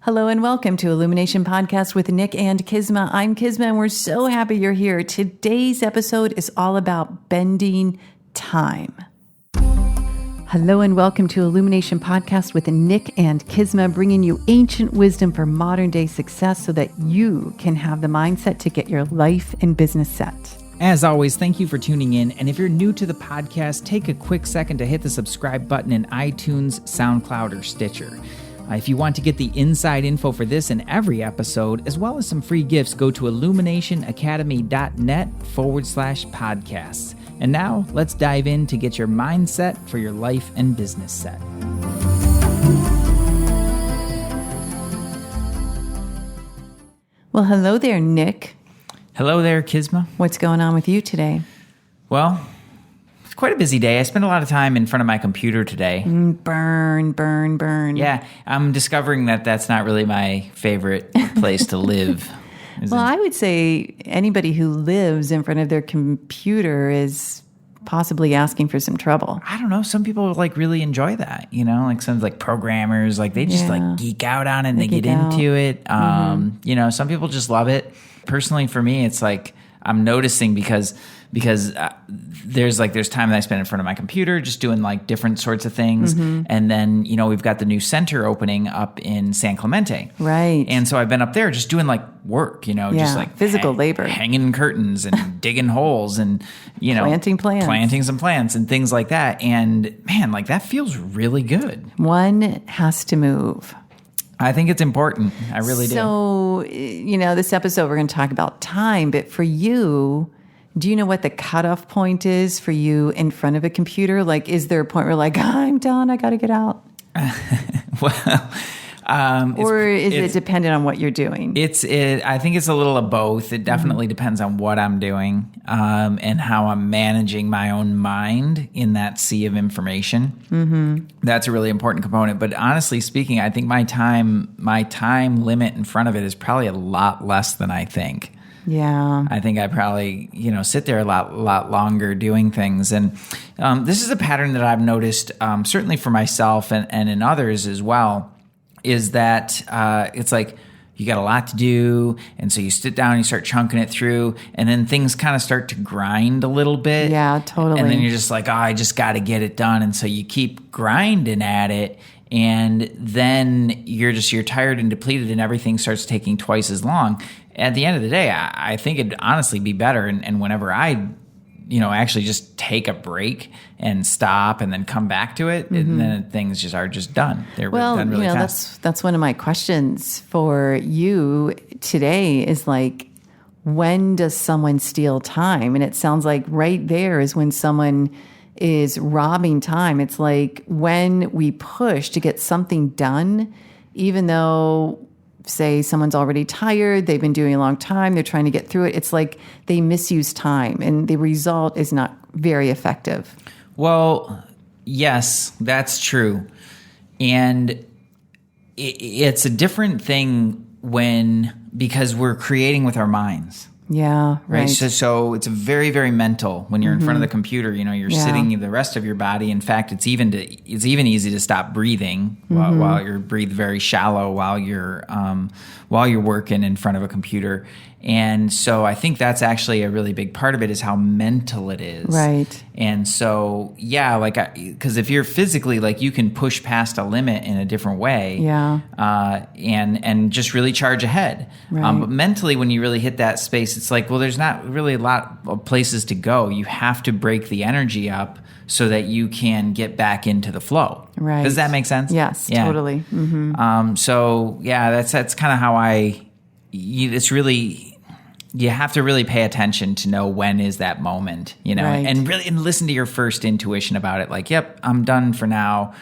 Hello and welcome to Illumination Podcast with Nick and Kisma. I'm Kisma and we're so happy you're here. Today's episode is all about bending time. Hello and welcome to Illumination Podcast with Nick and Kisma, bringing you ancient wisdom for modern day success so that you can have the mindset to get your life and business set. As always, thank you for tuning in. And if you're new to the podcast, take a quick second to hit the subscribe button in iTunes, SoundCloud, or Stitcher. If you want to get the inside info for this and every episode, as well as some free gifts, go to illuminationacademy.net/podcasts. And now let's dive in to get your mindset for your life and business set. Well, hello there, Nick. Hello there, Kisma. What's going on with you today? Well, it's quite a busy day. I spent a lot of time in front of my computer today. Burn. Yeah, I'm discovering that that's not really my favorite place to live. Well, I would say anybody who lives in front of their computer is possibly asking for some trouble. I don't know. Some people really enjoy that, like some programmers, they just geek out on it and they get into it. Some people just love it. Personally, for me, it's I'm noticing because there's time that I spend in front of my computer just doing different sorts of things. And then, we've got the new center opening up in San Clemente. Right. And so I've been up there just doing work, just physical labor, hanging curtains and digging holes and, planting some plants and things like that. And man, that feels really good. One has to move. I think it's important. I really do. So, this episode we're going to talk about time, but for you, do you know what the cutoff point is for you in front of a computer? Is there a point where I'm done, I got to get out? Or is it dependent on what you're doing? I think it's a little of both. It definitely depends on what I'm doing and how I'm managing my own mind in that sea of information. That's a really important component. But honestly speaking, I think my time limit in front of it is probably a lot less than I think. Yeah. I think I probably, sit there a lot longer doing things. And this is a pattern that I've noticed, certainly for myself and in others as well, is that it's you got a lot to do, and so you sit down and you start chunking it through, and then things kind of start to grind a little bit. Yeah, totally. And then you're just I just got to get it done, and so you keep grinding at it, and then you're tired and depleted, and everything starts taking twice as long. At the end of the day, I think it'd honestly be better, and whenever I actually just take a break and stop and then come back to it, and then things are just done. They're done really fast. That's one of my questions for you today is when does someone steal time? And it sounds like right there is when someone is robbing time. It's when we push to get something done, even though say someone's already tired, they've been doing a long time, they're trying to get through it. It's they misuse time and the result is not very effective. Well, yes, that's true. And it's a different thing because we're creating with our minds. Yeah, right. So it's very, very mental when you're in front of the computer. You're sitting the rest of your body. In fact, it's even easy to stop breathing while you breathe very shallow while you're working in front of a computer. And so I think that's actually a really big part of it is how mental it is. Right. And so, because if you're physically, you can push past a limit in a different way. Yeah. And just really charge ahead. Right. But mentally, when you really hit that space, it's there's not really a lot of places to go. You have to break the energy up so that you can get back into the flow. Right. Does that make sense? Yes, yeah. Totally. Mm-hmm. So yeah, that's kind of how you have to really pay attention to know when is that moment, Right. and listen to your first intuition about it. Yep, I'm done for now.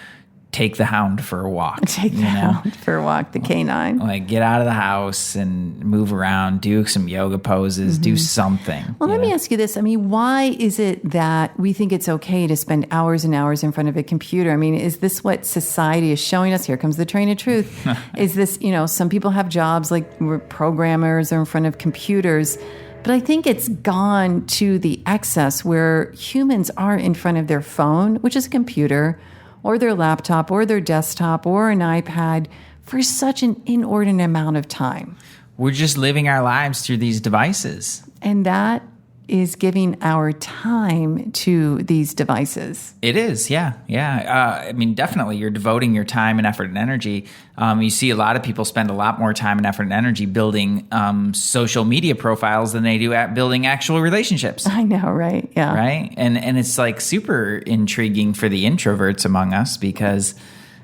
Take the hound for a walk. Hound for a walk, the canine. Get out of the house and move around, do some yoga poses, do something. Well, let me ask you this. Why is it that we think it's okay to spend hours and hours in front of a computer? Is this what society is showing us? Here comes the train of truth. Is this, some people have jobs we're programmers or in front of computers. But I think it's gone to the excess where humans are in front of their phone, which is a computer, or their laptop or their desktop or an iPad for such an inordinate amount of time. We're just living our lives through these devices. And that is giving our time to these devices. It is, yeah. I mean, definitely, you're devoting your time and effort and energy. You see a lot of people spend a lot more time and effort and energy building social media profiles than they do at building actual relationships. I know, right? Yeah. Right? And it's like super intriguing for the introverts among us because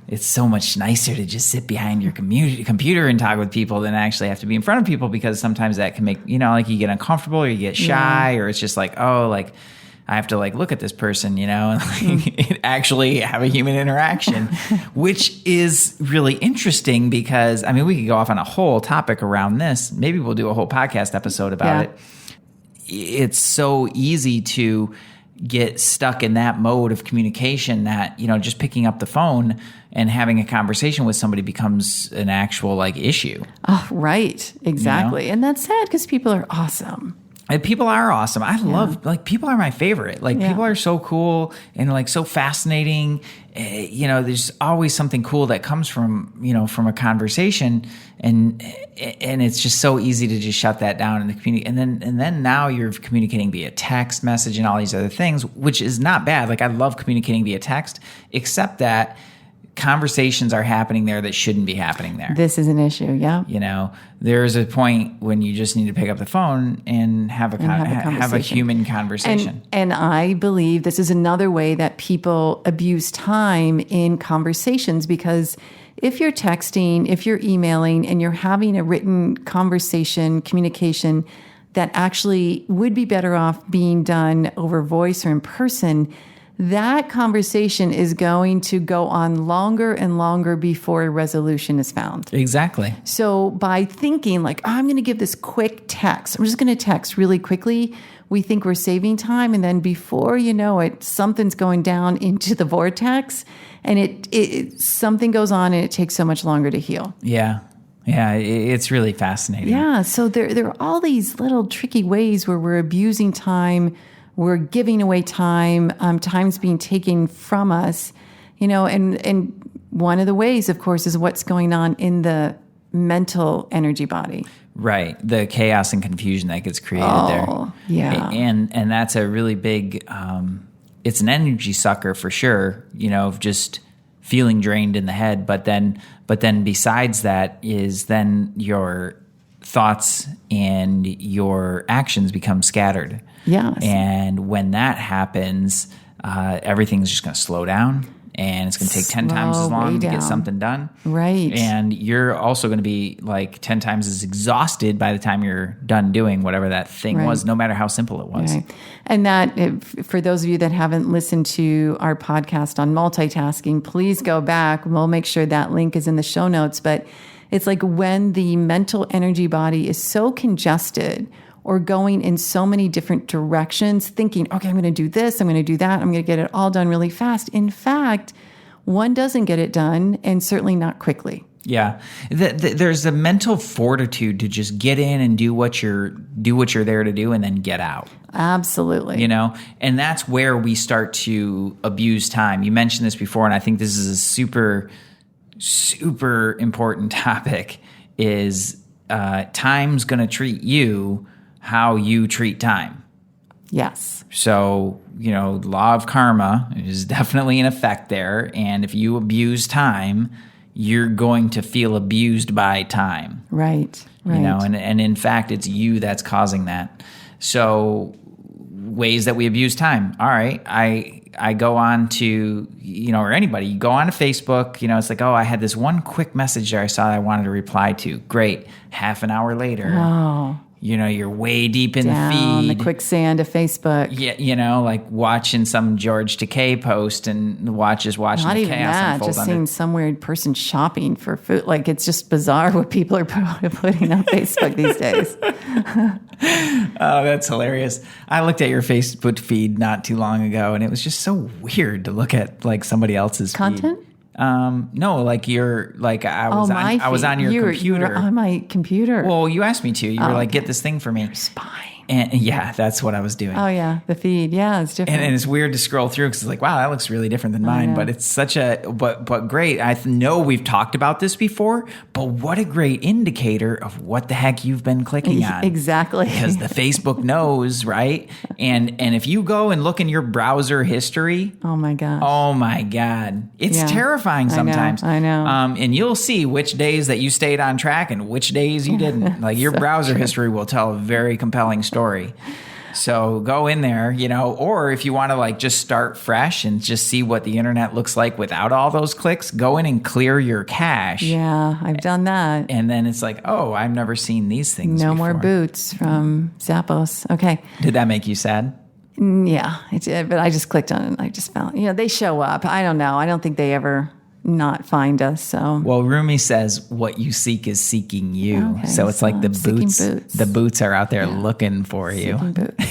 it's so much nicer to just sit behind your computer and talk with people than actually have to be in front of people, because sometimes that can make, like you get uncomfortable or you get shy, or it's just like, oh, like I have to like look at this person, and like actually have a human interaction, which is really interesting because, I mean, we could go off on a whole topic around this. Maybe we'll do a whole podcast episode about it. It's so easy to get stuck in that mode of communication that, just picking up the phone and having a conversation with somebody becomes an actual like issue. Oh, right. Exactly. And that's sad because people are awesome. And people are awesome. I love, like, people are my favorite. Like, people are so cool and like so fascinating. There's always something cool that comes from, from a conversation, and it's just so easy to just shut that down in the community. And then now you're communicating via text message and all these other things, which is not bad. Like, I love communicating via text, except that conversations are happening there that shouldn't be happening there. This is an issue, yeah. There's a point when you just need to pick up the phone and have a human conversation. And I believe this is another way that people abuse time in conversations, because if you're texting, if you're emailing, and you're having a written conversation, communication that actually would be better off being done over voice or in person, that conversation is going to go on longer and longer before a resolution is found. Exactly. So by thinking like, oh, I'm going to give this quick text, I'm just going to text really quickly, we think we're saving time. And then before you know it, something's going down into the vortex, and it something goes on and it takes so much longer to heal. Yeah. Yeah, it's really fascinating. Yeah, so there are all these little tricky ways where we're abusing time. We're giving away time. Time's being taken from us, and one of the ways, of course, is what's going on in the mental energy body. Right. The chaos and confusion that gets created there. Yeah. And that's a really big, it's an energy sucker for sure, of just feeling drained in the head. But then besides that is then your thoughts and your actions become scattered. Yes. And when that happens, everything's just going to slow down, and it's going to take 10 times as long to get something done. Right. And you're also going to be like 10 times as exhausted by the time you're done doing whatever that thing was, no matter how simple it was. Right. And that, for those of you that haven't listened to our podcast on multitasking, please go back. We'll make sure that link is in the show notes. But it's like when the mental energy body is so congested or going in so many different directions, thinking, okay, I'm going to do this, I'm going to do that, I'm going to get it all done really fast. In fact, one doesn't get it done, and certainly not quickly. Yeah. There's a mental fortitude to just get in and do what you're there to do and then get out. Absolutely. And that's where we start to abuse time. You mentioned this before, and I think this is a super, super important topic, is time's going to treat you how you treat time. Yes. So, law of karma is definitely in effect there. And if you abuse time, you're going to feel abused by time. Right. And in fact, it's you that's causing that. So ways that we abuse time. All right. I go on to, or anybody, you go on to Facebook, it's like, oh, I had this one quick message there I saw I wanted to reply to. Great. Half an hour later. Oh. You're way deep in the feed. the quicksand of Facebook. Yeah, like watching some George Takei post and watching Not the even chaos that, unfold. just seeing some weird person shopping for food. Like, it's just bizarre what people are putting on Facebook these days. Oh, that's hilarious. I looked at your Facebook feed not too long ago, and it was just so weird to look at like somebody else's content. Feed. No, like I was on your computer. You were on my computer. Well, you asked me to. You were like, okay. get this thing for me. You're spying. And yeah, that's what I was doing. Oh yeah, the feed. Yeah, it's different. And it's weird to scroll through because it's like, wow, that looks really different than mine. But it's such but great. I know we've talked about this before, but what a great indicator of what the heck you've been clicking on. Exactly. Because the Facebook knows, right? And if you go and look in your browser history, oh my God, it's terrifying sometimes. I know. And you'll see which days that you stayed on track and which days you didn't. Like your browser history will tell a very compelling story. So go in there, or if you want to like just start fresh and just see what the internet looks like without all those clicks, go in and clear your cache. Yeah, I've done that. And then it's like, oh, I've never seen these things No before. more boots from Zappos. Okay. Did that make you sad? Yeah, it did. But I just clicked on it and I just found, they show up. I don't know. I don't think they ever not find us. So well, Rumi says what you seek is seeking you. Okay, so it's like the boots. The boots are out there looking for you. Boots.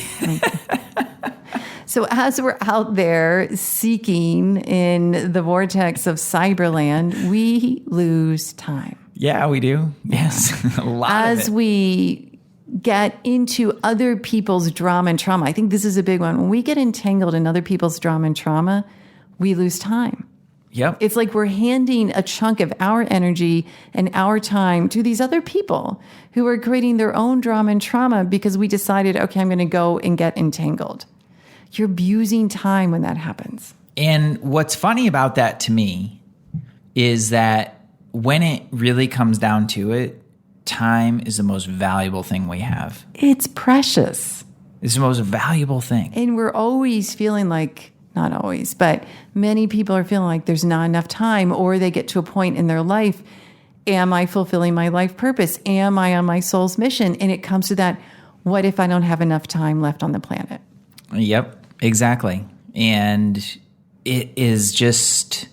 So as we're out there seeking in the vortex of cyberland, we lose time. Yeah, we do. Yes, a lot as of it. We get into other people's drama and trauma. I think this is a big one. When we get entangled in other people's drama and trauma, we lose time. Yep. It's like we're handing a chunk of our energy and our time to these other people who are creating their own drama and trauma because we decided, okay, I'm going to go and get entangled. You're abusing time when that happens. And what's funny about that to me is that when it really comes down to it, time is the most valuable thing we have. It's precious. It's the most valuable thing. And we're always feeling like, not always, but many people are feeling like there's not enough time, or they get to a point in their life. Am I fulfilling my life purpose? Am I on my soul's mission? And it comes to that, what if I don't have enough time left on the planet? Yep, exactly. And it is just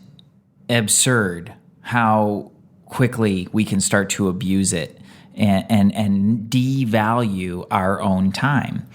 absurd how quickly we can start to abuse it and devalue our own time,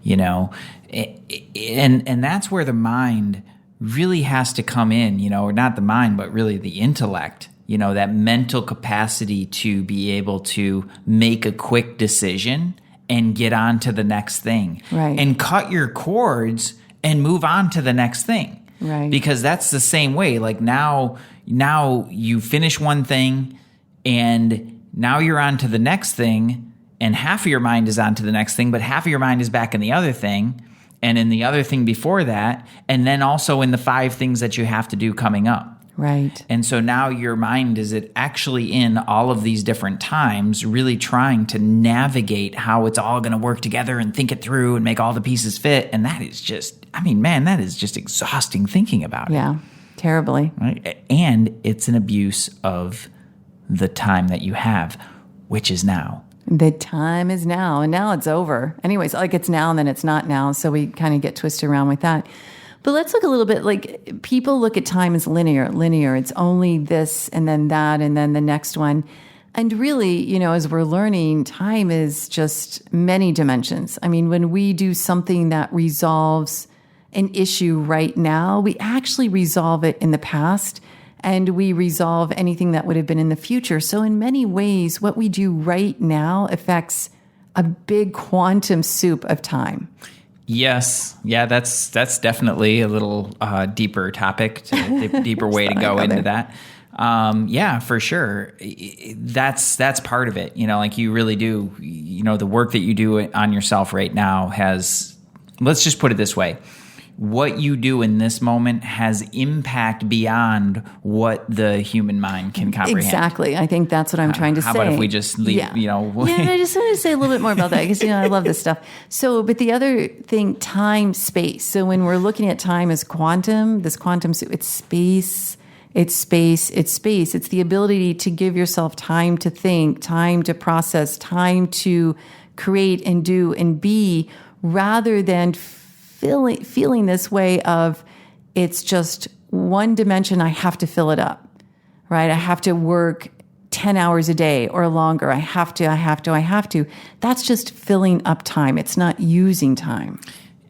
And that's where the mind really has to come in, or not the mind, but really the intellect, that mental capacity to be able to make a quick decision and get on to the next thing. Right. And cut your cords and move on to the next thing. Right. Because that's the same way. Like now you finish one thing and now you're on to the next thing, and half of your mind is on to the next thing, but half of your mind is back in the other thing. And in the other thing before that, and then also in the 5 things that you have to do coming up. Right. And so now your mind is actually in all of these different times, really trying to navigate how it's all going to work together and think it through and make all the pieces fit. And that is just, that is just exhausting thinking about it. Yeah, terribly. Right? And it's an abuse of the time that you have, which is now. The time is now, and now it's over. Anyways, like it's now and then it's not now, so we kind of get twisted around with that. But let's look a little bit, like people look at time as linear. It's only this and then that and then the next one. And really, as we're learning, time is just many dimensions. I mean, when we do something that resolves an issue right now, we actually resolve it in the past, and we resolve anything that would have been in the future. So in many ways, what we do right now affects a big quantum soup of time. Yes. Yeah, that's definitely a little deeper topic, deeper way to go into that. Yeah, for sure. That's part of it. Like you really do, the work that you do on yourself right now has, let's just put it this way. What you do in this moment has impact beyond what the human mind can comprehend. Exactly. I think that's what I'm trying to say. How about if we just leave, Yeah, I just wanted to say a little bit more about that because, I love this stuff. So, but the other thing, time, space. So when we're looking at time as quantum, it's space, it's space, it's space. It's the ability to give yourself time to think, time to process, time to create and do and be, rather than feeling this way of it's just one dimension. I have to fill it up, right? I have to work 10 hours a day or longer. I have to. That's just filling up time. It's not using time.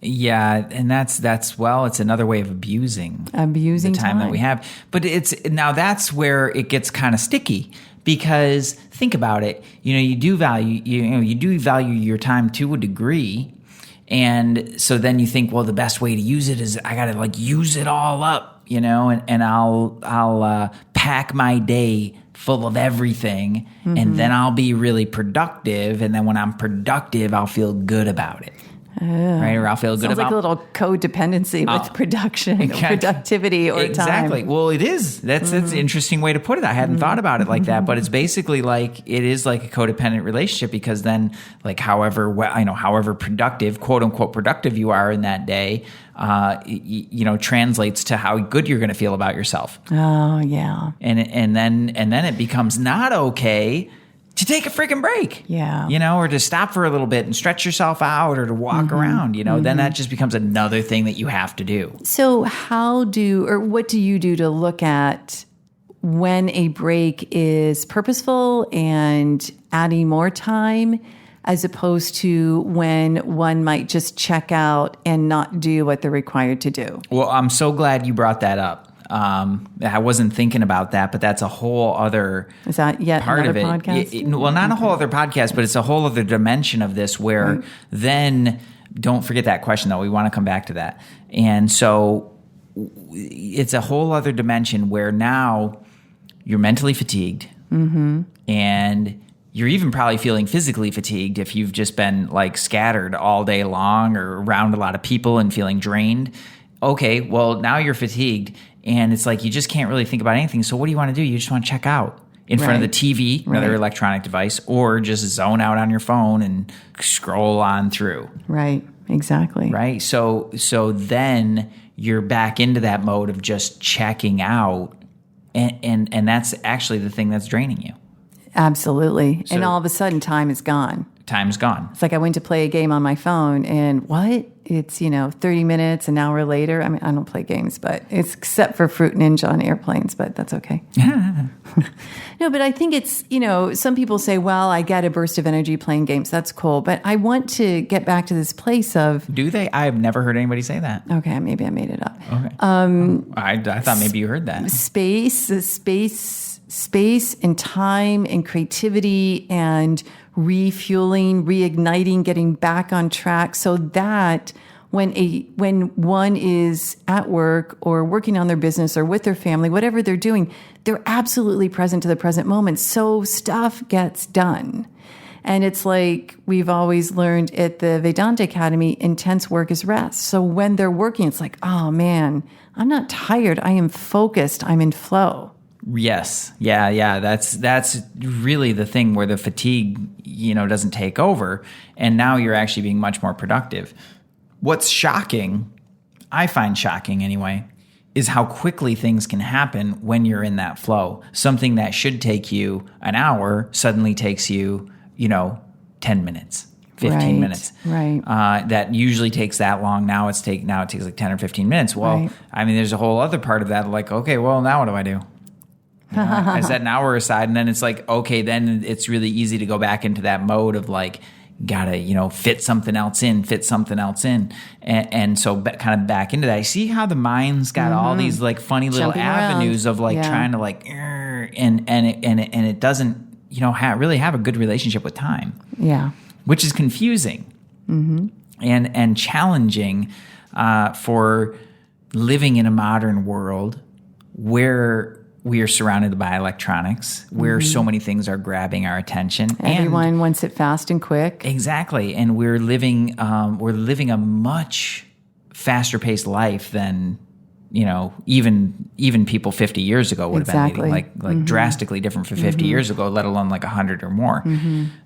Yeah, and that's it's another way of abusing the time that we have. But that's where it gets kind of sticky, because think about it. You do value your time to a degree. And so then you think, well, the best way to use it is I got to like use it all up, and I'll pack my day full of everything, and then I'll be really productive. And then when I'm productive, I'll feel good about it. Right, or I'll feel good Sounds about like a little codependency with production, productivity, or exactly. time. Well, it is. That's an interesting way to put it. I hadn't thought about it like that, but it's basically like it is like a codependent relationship because then, like, however productive, quote unquote, productive you are in that day, translates to how good you're going to feel about yourself. Oh yeah, and then it becomes not okay to take a freaking break. Yeah. Or to stop for a little bit and stretch yourself out or to walk around, then that just becomes another thing that you have to do. So what do you do to look at when a break is purposeful and adding more time as opposed to when one might just check out and not do what they're required to do? Well, I'm so glad you brought that up. I wasn't thinking about that, but that's a whole other Is that yet part another of it. podcast? Well, not a whole other podcast, but it's a whole other dimension of this where then don't forget that question though. We want to come back to that. And so it's a whole other dimension where now you're mentally fatigued and you're even probably feeling physically fatigued if you've just been like scattered all day long or around a lot of people and feeling drained. Okay, well, now you're fatigued. And it's like you just can't really think about anything. So what do you want to do? You just want to check out in front of the TV, another electronic device, or just zone out on your phone and scroll on through. Right, exactly. Right? So then you're back into that mode of just checking out. And that's actually the thing that's draining you. Absolutely. And all of a sudden, time is gone. Time's gone. It's like I went to play a game on my phone and what? It's, 30 minutes, an hour later. I mean, I don't play games, but it's except for Fruit Ninja on airplanes, but that's okay. No, but I think it's, some people say, well, I get a burst of energy playing games. That's cool. But I want to get back to this place of... Do they? I've never heard anybody say that. Okay, maybe I made it up. Okay. I thought maybe you heard that. Space and time and creativity and refueling, reigniting, getting back on track so that when one is at work or working on their business or with their family, whatever they're doing, they're absolutely present to the present moment. So stuff gets done. And it's like we've always learned at the Vedanta Academy, intense work is rest. So when they're working, it's like, oh man, I'm not tired. I am focused. I'm in flow. Yes. Yeah. That's really the thing where the fatigue, doesn't take over. And now you're actually being much more productive. What's shocking, I find shocking anyway, is how quickly things can happen when you're in that flow. Something that should take you an hour suddenly takes you, 10 minutes. 15 minutes. Right. That usually takes that long. Now it takes like 10 or 15 minutes. Well, I mean, there's a whole other part of that. Like, okay, well, now what do I do? I set an hour aside, and then it's like, okay, then it's really easy to go back into that mode of like, gotta, fit something else in. And so kind of back into that. I see how the mind's got all these like funny little Jumping avenues around. of like trying to like, and it doesn't, really have a good relationship with time. Yeah. Which is confusing and challenging for living in a modern world where we are surrounded by electronics, where so many things are grabbing our attention. Everyone wants it fast and quick. Exactly, and we're living a much faster paced life than even people 50 years ago would have been like drastically different for 50 years ago, let alone like 100 or more.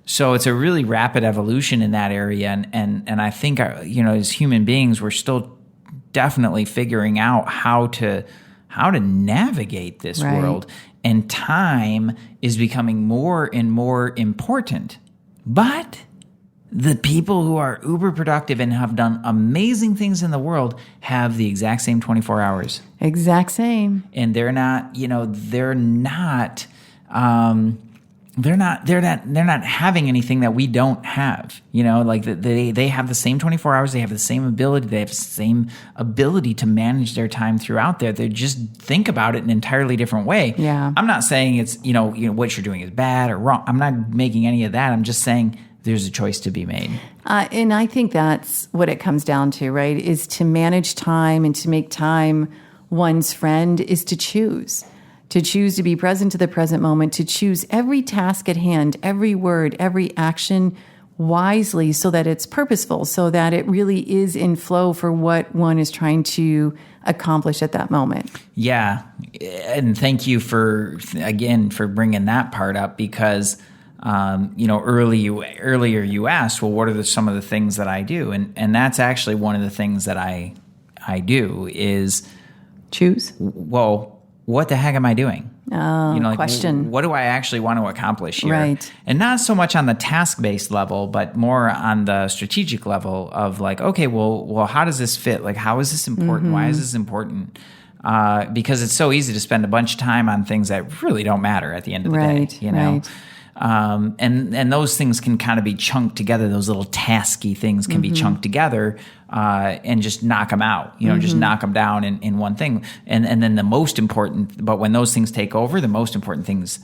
So it's a really rapid evolution in that area, and I think as human beings, we're still definitely figuring out how to navigate this world, and time is becoming more and more important. But the people who are uber productive and have done amazing things in the world have the exact same 24 hours. Exact same. And they're not they're not having anything that we don't have, like they have the same 24 hours. They have the same ability. They have the same ability to manage their time throughout there. They just think about it in an entirely different way. Yeah. I'm not saying it's, what you're doing is bad or wrong. I'm not making any of that. I'm just saying there's a choice to be made. And I think that's what it comes down to, right? Is to manage time and to make time one's friend is to choose. To choose to be present to the present moment, to choose every task at hand, every word, every action wisely so that it's purposeful, so that it really is in flow for what one is trying to accomplish at that moment. Yeah. And thank you for bringing that part up because, earlier you asked, well, what are some of the things that I do? And that's actually one of the things that I do is choose. Well, what the heck am I doing? Question. What do I actually want to accomplish here? Right. And not so much on the task-based level, but more on the strategic level of like, okay, well, how does this fit? Like, how is this important? Mm-hmm. Why is this important? Because it's so easy to spend a bunch of time on things that really don't matter at the end of the day, Right. And those things can kind of be chunked together. Those little tasky things can be chunked together and just knock them out. Just knock them down in one thing. And then the most important. But when those things take over, the most important things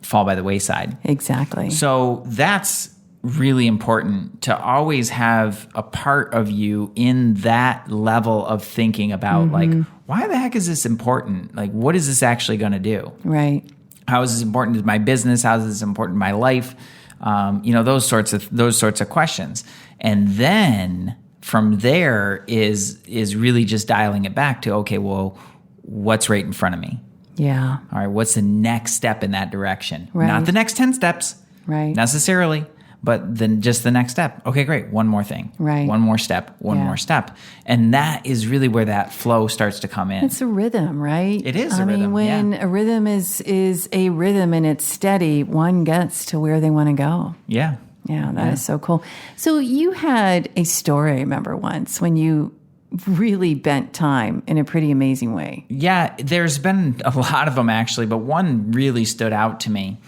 fall by the wayside. Exactly. So that's really important to always have a part of you in that level of thinking about like, why the heck is this important? Like, what is this actually going to do? Right. How is this important to my business? How is this important to my life? Those sorts of questions. And then from there is really just dialing it back to, okay, well, what's right in front of me? Yeah. All right, what's the next step in that direction? Right. Not the next 10 steps necessarily, but then just the next step. Okay, great. One more thing. Right. One more step. One more step. And that is really where that flow starts to come in. It's a rhythm, right? It is a rhythm. I mean, when a rhythm is a rhythm and it's steady, one gets to where they want to go. Yeah. Yeah, that is so cool. So you had a story, I remember once, when you really bent time in a pretty amazing way. Yeah, there's been a lot of them actually, but one really stood out to me.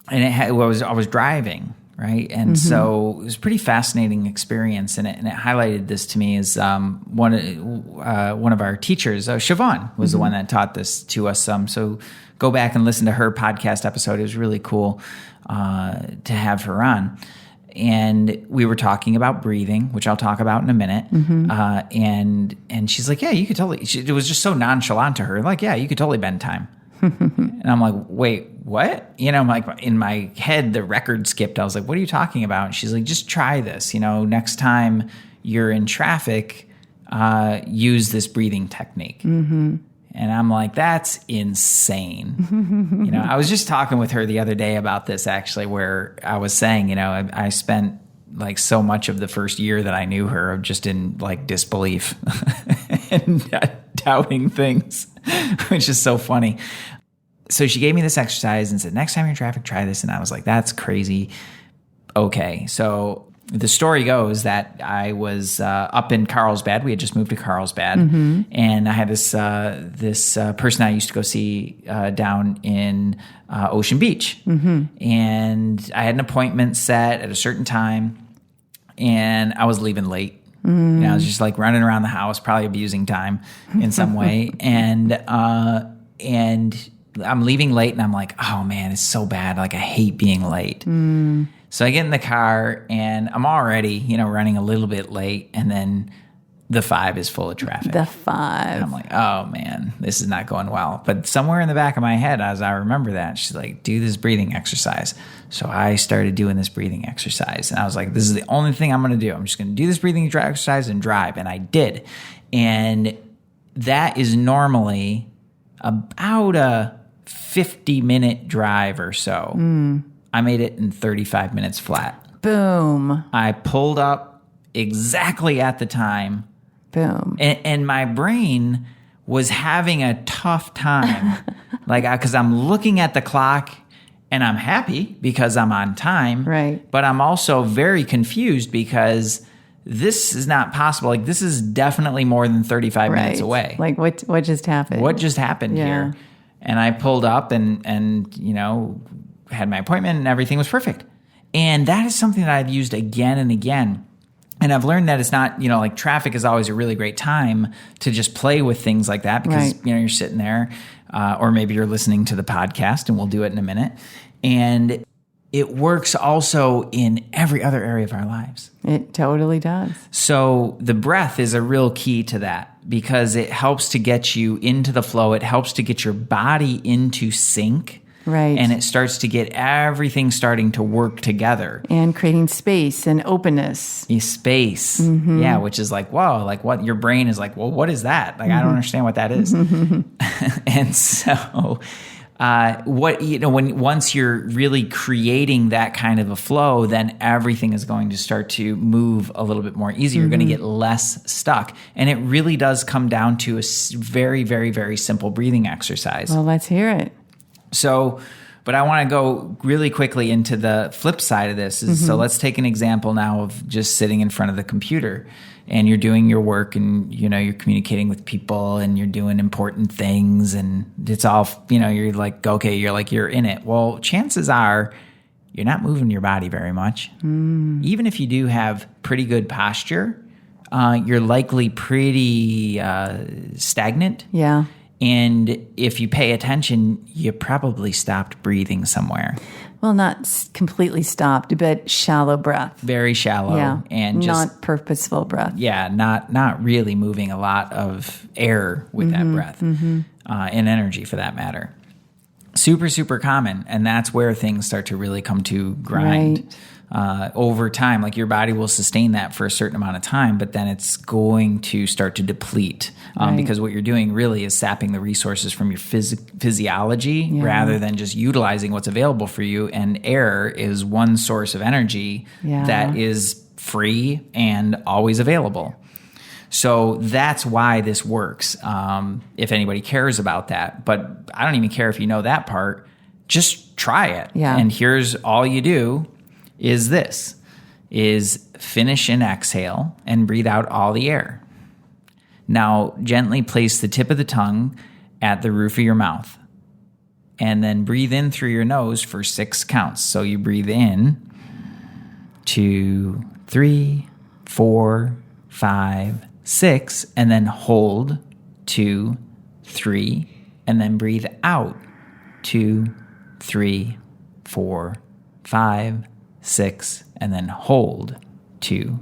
And I was driving. Right. And so it was a pretty fascinating experience. And it highlighted this to me as one of our teachers, Siobhan, was the one that taught this to us. So go back and listen to her podcast episode. It was really cool to have her on. And we were talking about breathing, which I'll talk about in a minute. And she's like, yeah, you could totally. It was just so nonchalant to her. Like, yeah, you could totally bend time. And I'm like, wait, what? I'm like, in my head, the record skipped. I was like, what are you talking about? And she's like, just try this. Next time you're in traffic, use this breathing technique. And I'm like, that's insane. I was just talking with her the other day about this actually, where I was saying, I spent like so much of the first year that I knew her just in like disbelief and doubting things, which is so funny. So she gave me this exercise and said, next time you're in traffic, try this. And I was like, that's crazy. Okay. So the story goes that I was up in Carlsbad. We had just moved to Carlsbad. And I had this person I used to go see down in Ocean Beach. And I had an appointment set at a certain time. And I was leaving late. I was just like running around the house, probably abusing time in some way. And I'm leaving late and I'm like, oh man, it's so bad. Like I hate being late. So I get in the car and I'm already, running a little bit late. And then the 5 is full of traffic. The 5. And I'm like, oh man, this is not going well. But somewhere in the back of my head, as I remember that, she's like, do this breathing exercise. So I started doing this breathing exercise. And I was like, this is the only thing I'm going to do. I'm just going to do this breathing exercise and drive. And I did. And that is normally about a 50-minute drive or so. I made it in 35 minutes flat. Boom. I pulled up exactly at the time. Boom. And my brain was having a tough time. Because I'm looking at the clock and I'm happy because I'm on time. Right. But I'm also very confused because this is not possible. Like this is definitely more than 35 minutes away. Like what just happened? What just happened here? And I pulled up and had my appointment and everything was perfect. And that is something that I've used again and again. And I've learned that it's not, like traffic is always a really great time to just play with things like that because, Right. you're sitting there or maybe you're listening to the podcast, and we'll do it in a minute. And it works also in every other area of our lives. It totally does. So the breath is a real key to that because it helps to get you into the flow. It helps to get your body into sync. Right. And it starts to get everything starting to work together. And creating space and openness. Space. Yeah, which is like, whoa, like what your brain is like, well, what is that? Like, I don't understand what that is. And so once you're really creating that kind of a flow, then everything is going to start to move a little bit more easy. You're going to get less stuck. And it really does come down to a very, very, very simple breathing exercise. Well, let's hear it. So, but I want to go really quickly into the flip side of this. So let's take an example now of just sitting in front of the computer and you're doing your work and, you're communicating with people and you're doing important things and it's all, you're like, okay, you're in it. Well, chances are you're not moving your body very much. Even if you do have pretty good posture, you're likely pretty stagnant. Yeah. And if you pay attention, you probably stopped breathing somewhere. Well, not completely stopped, but shallow breath. Very shallow. Yeah. And just not purposeful breath. Yeah, not really moving a lot of air with that breath and energy for that matter. Super, super common. And that's where things start to really come to grind. Right. Over time. Like your body will sustain that for a certain amount of time, but then it's going to start to deplete because what you're doing really is sapping the resources from your physiology rather than just utilizing what's available for you. And air is one source of energy that is free and always available. So that's why this works, if anybody cares about that. But I don't even care if you know that part. Just try it. Yeah. And here's all you do is finish and exhale and breathe out all the air. Now, gently place the tip of the tongue at the roof of your mouth and then breathe in through your nose for 6 counts. So you breathe in 2, 3, 4, 5, 6, and then hold 2, 3, and then breathe out 2, 3, 4, 5, 6, and then hold 2,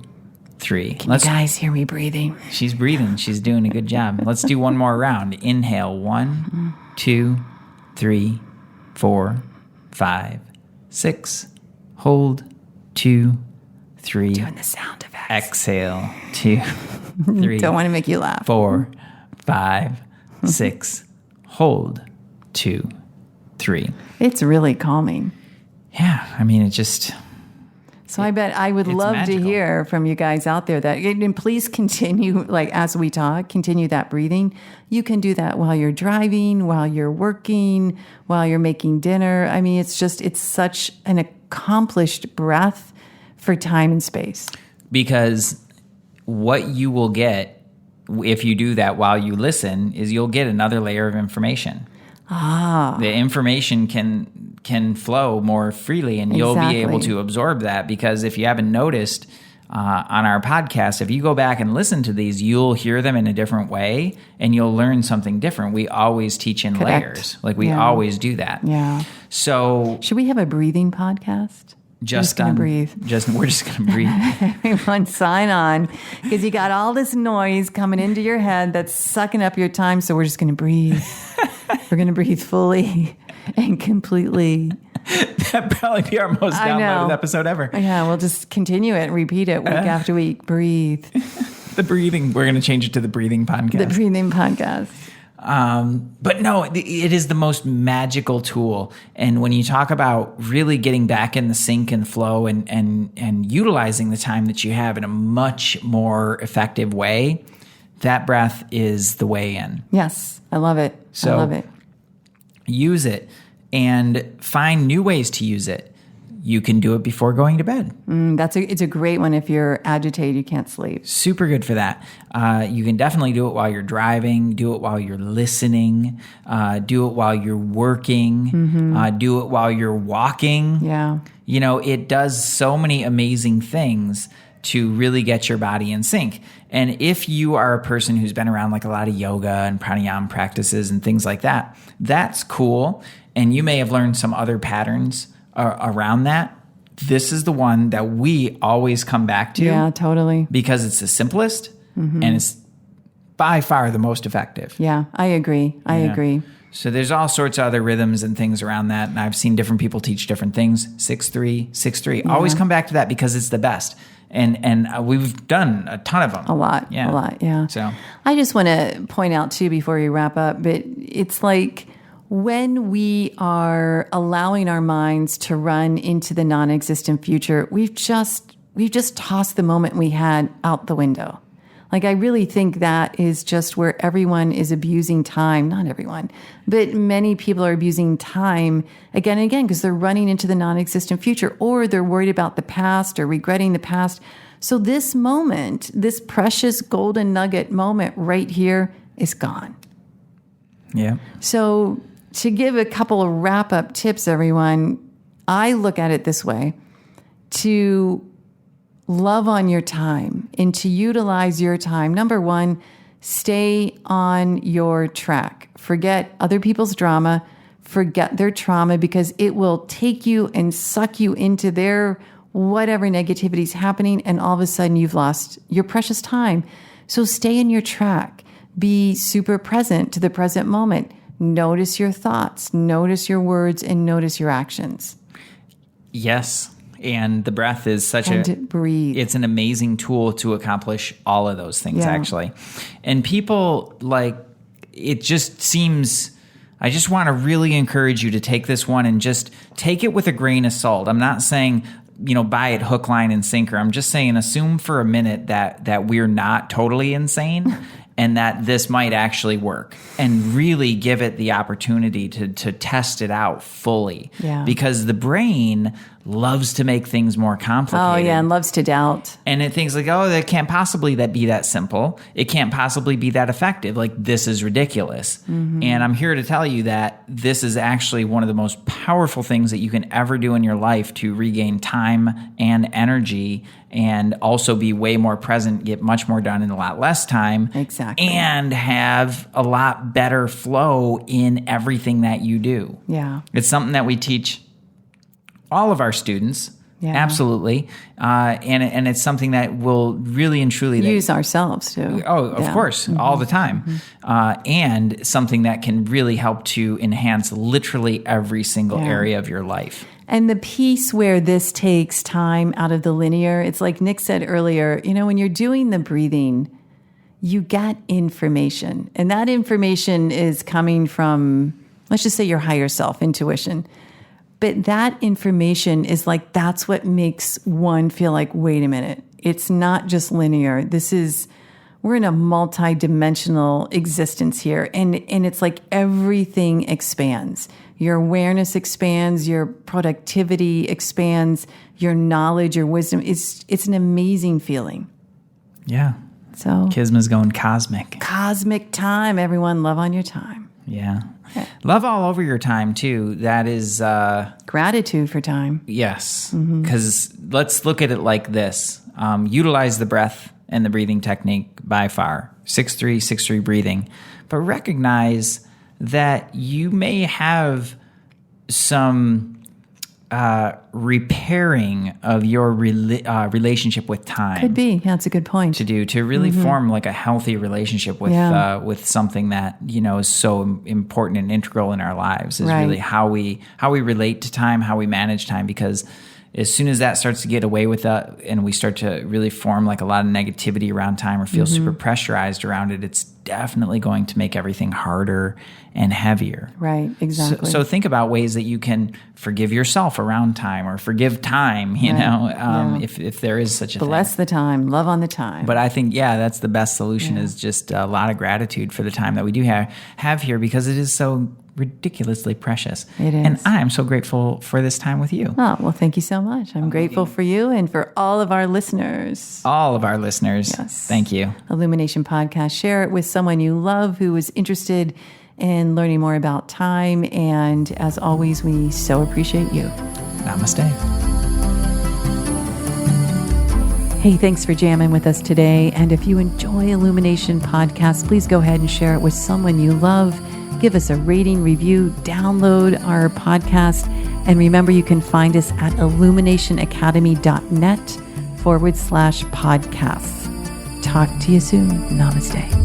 3. Can you guys hear me breathing? She's breathing. She's doing a good job. Let's do one more round. Inhale 1, 2, 3, 4, 5, 6. Hold 2, 3. Doing the sound effects. Exhale 2, 3. Don't want to make you laugh. 4, 5, 6. Hold 2, 3. It's really calming. Yeah, I mean, it just... So I bet I would love magical. to hear from you guys out there and please continue, like as we talk, continue that breathing. You can do that while you're driving, while you're working, while you're making dinner. I mean, it's such an accomplished breath for time and space. Because what you will get if you do that while you listen is you'll get another layer of information. The information can flow more freely and you'll be able to absorb that because if you haven't noticed on our podcast, if you go back and listen to these, you'll hear them in a different way and you'll learn something different. We always teach in layers. Like we always do that. Yeah. So should we have a breathing podcast? Just gonna breathe. We're just going to breathe. Everyone sign on because you got all this noise coming into your head that's sucking up your time. So we're just going to breathe. We're going to breathe fully and completely. That'd probably be our most downloaded episode ever. Yeah, we'll just continue it, repeat it week after week. Breathe. The breathing. We're going to change it to the breathing podcast. The breathing podcast. But no, it is the most magical tool. And when you talk about really getting back in the sync and flow and utilizing the time that you have in a much more effective way, that breath is the way in. Yes, I love it. So I love it. Use it and find new ways to use it. you can do it before going to bed. It's a great one if you're agitated, you can't sleep. Super good for that. You can definitely do it while you're driving, do it while you're listening, do it while you're working, do it while you're walking. Yeah. It does so many amazing things to really get your body in sync. And if you are a person who's been around like a lot of yoga and pranayama practices and things like that, that's cool. And you may have learned some other patterns around that. This is the one that we always come back to. Yeah, totally. Because it's the simplest and it's by far the most effective. Yeah, I agree. I agree. So there's all sorts of other rhythms and things around that. And I've seen different people teach different things. 6-3, 6-3. Always come back to that because it's the best. And we've done a ton of them. A lot. Yeah. So I just want to point out too before we wrap up, but it's like when we are allowing our minds to run into the non-existent future, we've just tossed the moment we had out the window. Like, I really think that is just where everyone is abusing time. Not everyone, but many people are abusing time again and again because they're running into the non-existent future, or they're worried about the past or regretting the past. So this moment, this precious golden nugget moment right here is gone. yeah. So to give a couple of wrap-up tips, everyone, I look at it this way: to love on your time and to utilize your time. Number one, stay on your track. Forget other people's drama. Forget their trauma, because it will take you and suck you into their whatever negativity is happening, and all of a sudden you've lost your precious time. So stay in your track. Be super present to the present moment. Notice your thoughts, notice your words, and notice your actions. Yes. And the breath is breathe. It's an amazing tool to accomplish all of those things, actually. And people, it just seems, I just want to really encourage you to take this one and just take it with a grain of salt. I'm not saying, buy it hook, line, and sinker. I'm just saying assume for a minute that we're not totally insane and that this might actually work, and really give it the opportunity to test it out fully. Yeah. Because the brain loves to make things more complicated. Oh, yeah, and loves to doubt. And it thinks like, oh, that can't possibly be that simple. It can't possibly be that effective. Like, this is ridiculous. Mm-hmm. And I'm here to tell you that this is actually one of the most powerful things that you can ever do in your life to regain time and energy, and also be way more present, get much more done in a lot less time. Exactly. And have a lot better flow in everything that you do. Yeah. It's something that we teach all of our students. Yeah. Absolutely. And it's something that will really and truly use ourselves too. Oh, of course, all the time. And something that can really help to enhance literally every single area of your life. And the piece where this takes time out of the linear, it's like Nick said earlier, when you're doing the breathing, you get information. And that information is coming from, let's just say, your higher self, intuition. But that information is like, that's what makes one feel like, wait a minute, it's not just linear. We're in a multi-dimensional existence here. And it's like everything expands. Your awareness expands, your productivity expands, your knowledge, your wisdom. It's an amazing feeling. Yeah. So Kisma's going cosmic. Cosmic time, everyone. Love on your time. Yeah. Love all over your time, too. That is... gratitude for time. Yes. Because let's look at it like this. Utilize the breath and the breathing technique by far. 6-3, 6-3 breathing. But recognize that you may have some repairing of your relationship with time. Could be. Yeah, that's a good point. To really form like a healthy relationship with something that is so important and integral in our lives is really how we relate to time, how we manage time. Because as soon as that starts to get away with that, and we start to really form like a lot of negativity around time or feel super pressurized around it, it's definitely going to make everything harder and heavier. Right, exactly. So think about ways that you can forgive yourself around time, or forgive time, if there is such a thing. Bless the time, love on the time. But I think, that's the best solution is just a lot of gratitude for the time that we do have here, because it is so ridiculously precious. It is. And I'm so grateful for this time with you. Oh, well, thank you so much. I'm grateful for you and for all of our listeners. All of our listeners. Yes. Thank you. Illumination Podcast. Share it with someone you love who is interested in learning more about time. And as always, we so appreciate you. Namaste. Hey, thanks for jamming with us today. And if you enjoy Illumination Podcast, please go ahead and share it with someone you love. Give us a rating, review, download our podcast. And remember, you can find us at illuminationacademy.net/podcasts. Talk to you soon. Namaste.